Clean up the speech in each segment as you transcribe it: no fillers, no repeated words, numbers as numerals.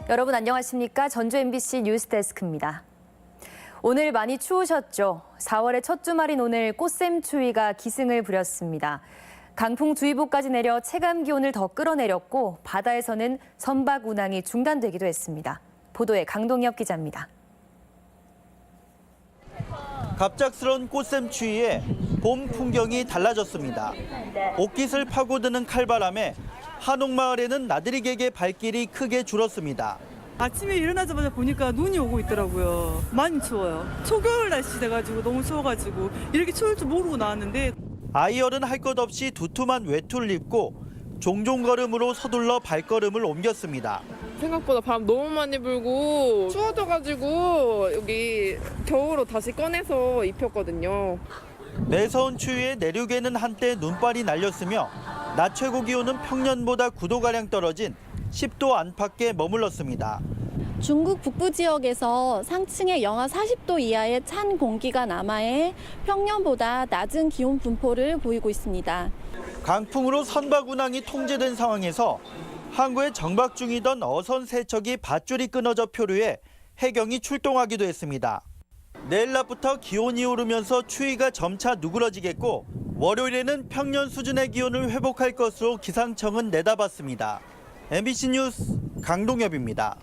여러분 안녕하십니까? 전주 MBC 뉴스데스크입니다. 오늘 많이 추우셨죠? 4월의 첫 주말인 오늘 꽃샘추위가 기승을 부렸습니다. 강풍주의보까지 내려 체감 기온을 더 끌어내렸고 바다에서는 선박 운항이 중단되기도 했습니다. 보도에 강동엽 기자입니다. 갑작스런 꽃샘추위에 봄 풍경이 달라졌습니다. 옷깃을 파고드는 칼바람에 한옥마을에는 나들이 객의 발길이 크게 줄었습니다. 아침에 일어나자마자 보니까 눈이 오고 있더라고요. 많이 추워요. 초겨울 날씨 돼가지고 너무 추워가지고 이렇게 추울 줄 모르고 나왔는데 아이얼은 할 것 없이 두툼한 외투를 입고 종종 걸음으로 서둘러 발걸음을 옮겼습니다. 생각보다 바람 너무 많이 불고 추워져가지고 여기 겨울옷 다시 꺼내서 입혔거든요. 매서운 추위에 내륙에는 한때 눈발이 날렸으며 낮 최고 기온은 평년보다 9도가량 떨어진 10도 안팎에 머물렀습니다. 중국 북부 지역에서 상층의 영하 40도 이하의 찬 공기가 남하해 평년보다 낮은 기온 분포를 보이고 있습니다. 강풍으로 선박 운항이 통제된 상황에서 항구에 정박 중이던 어선 세척이 밧줄이 끊어져 표류해 해경이 출동하기도 했습니다. 내일 낮부터 기온이 오르면서 추위가 점차 누그러지겠고 월요일에는 평년 수준의 기온을 회복할 것으로 기상청은 내다봤습니다. MBC 뉴스 강동엽입니다.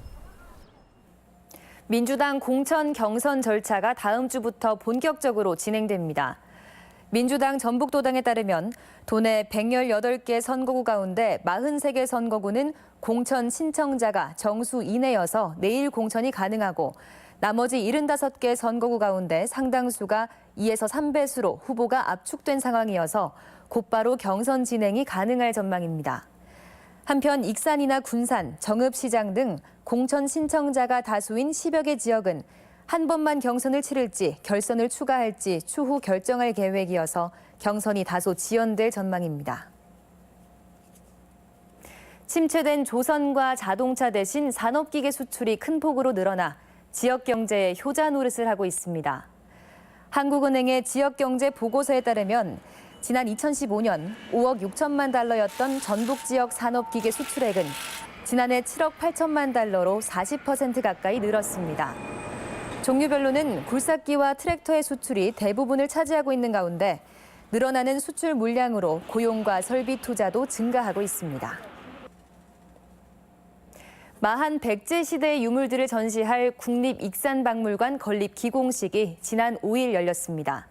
민주당 공천 경선 절차가 다음 주부터 본격적으로 진행됩니다. 민주당 전북도당에 따르면 도내 118개 선거구 가운데 43개 선거구는 공천 신청자가 정수 이내여서 내일 공천이 가능하고 나머지 75개 선거구 가운데 상당수가 2에서 3배수로 후보가 압축된 상황이어서 곧바로 경선 진행이 가능할 전망입니다. 한편 익산이나 군산, 정읍시장 등 공천 신청자가 다수인 10여 개 지역은 한 번만 경선을 치를지 결선을 추가할지 추후 결정할 계획이어서 경선이 다소 지연될 전망입니다. 침체된 조선과 자동차 대신 산업기계 수출이 큰 폭으로 늘어나 지역 경제에 효자 노릇을 하고 있습니다. 한국은행의 지역경제 보고서에 따르면 지난 2015년 5억 6천만 달러였던 전북 지역 산업기계 수출액은 지난해 7억 8천만 달러로 40% 가까이 늘었습니다. 종류별로는 굴삭기와 트랙터의 수출이 대부분을 차지하고 있는 가운데 늘어나는 수출 물량으로 고용과 설비 투자도 증가하고 있습니다. 마한 백제 시대의 유물들을 전시할 국립익산박물관 건립 기공식이 지난 5일 열렸습니다.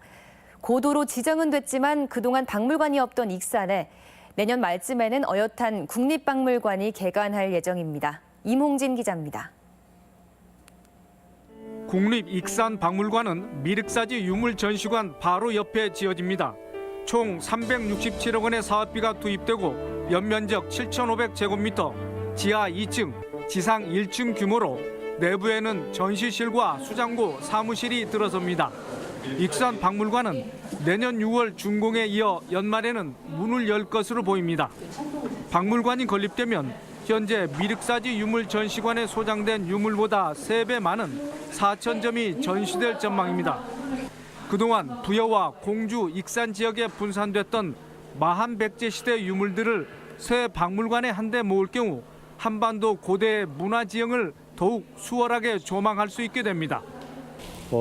고도로 지정은 됐지만 그동안 박물관이 없던 익산에 내년 말쯤에는 어엿한 국립박물관이 개관할 예정입니다. 임홍진 기자입니다. 국립익산박물관은 미륵사지 유물전시관 바로 옆에 지어집니다. 총 367억 원의 사업비가 투입되고 연면적 7,500제곱미터, 지하 2층, 지상 1층 규모로 내부에는 전시실과 수장고, 사무실이 들어섭니다. 익산박물관은 내년 6월 준공에 이어 연말에는 문을 열 것으로 보입니다. 박물관이 건립되면 현재 미륵사지 유물전시관에 소장된 유물보다 3배 많은 4,000점이 전시될 전망입니다. 그동안 부여와 공주, 익산 지역에 분산됐던 마한 백제 시대 유물들을 새 박물관에 한데 모을 경우 한반도 고대의 문화 지형을 더욱 수월하게 조망할 수 있게 됩니다.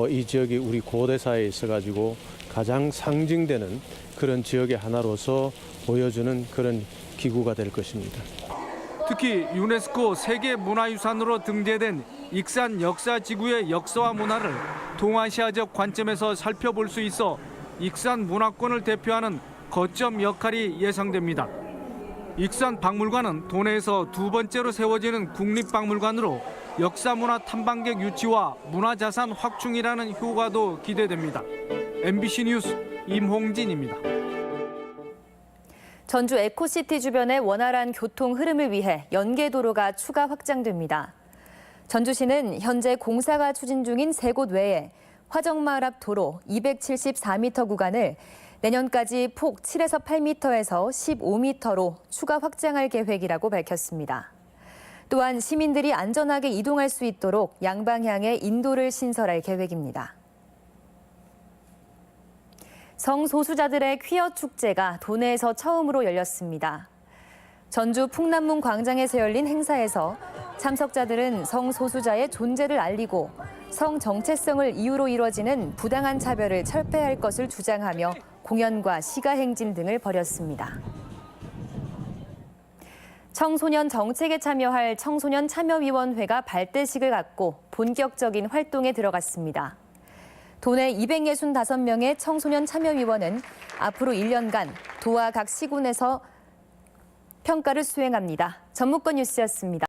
이 지역이 우리 고대사에 있어가지고 가장 상징되는 그런 지역의 하나로서 보여주는 그런 기구가 될 것입니다. 특히 유네스코 세계문화유산으로 등재된 익산 역사지구의 역사와 문화를 동아시아적 관점에서 살펴볼 수 있어 익산 문화권을 대표하는 거점 역할이 예상됩니다. 익산박물관은 도내에서 두 번째로 세워지는 국립박물관으로 역사문화 탐방객 유치와 문화자산 확충이라는 효과도 기대됩니다. MBC 뉴스 임홍진입니다. 전주 에코시티 주변의 원활한 교통 흐름을 위해 연계도로가 추가 확장됩니다. 전주시는 현재 공사가 추진 중인 3곳 외에 화정마을 앞 도로 274m 구간을 내년까지 폭 7에서 8m에서 15m로 추가 확장할 계획이라고 밝혔습니다. 또한 시민들이 안전하게 이동할 수 있도록 양방향에 인도를 신설할 계획입니다. 성소수자들의 퀴어 축제가 도내에서 처음으로 열렸습니다. 전주 풍남문 광장에서 열린 행사에서 참석자들은 성소수자의 존재를 알리고 성 정체성을 이유로 이뤄지는 부당한 차별을 철폐할 것을 주장하며 공연과 시가행진 등을 벌였습니다. 청소년 정책에 참여할 청소년 참여위원회가 발대식을 갖고 본격적인 활동에 들어갔습니다. 도내 265명의 청소년 참여위원은 앞으로 1년간 도와 각 시군에서 평가를 수행합니다. 전무권 뉴스였습니다.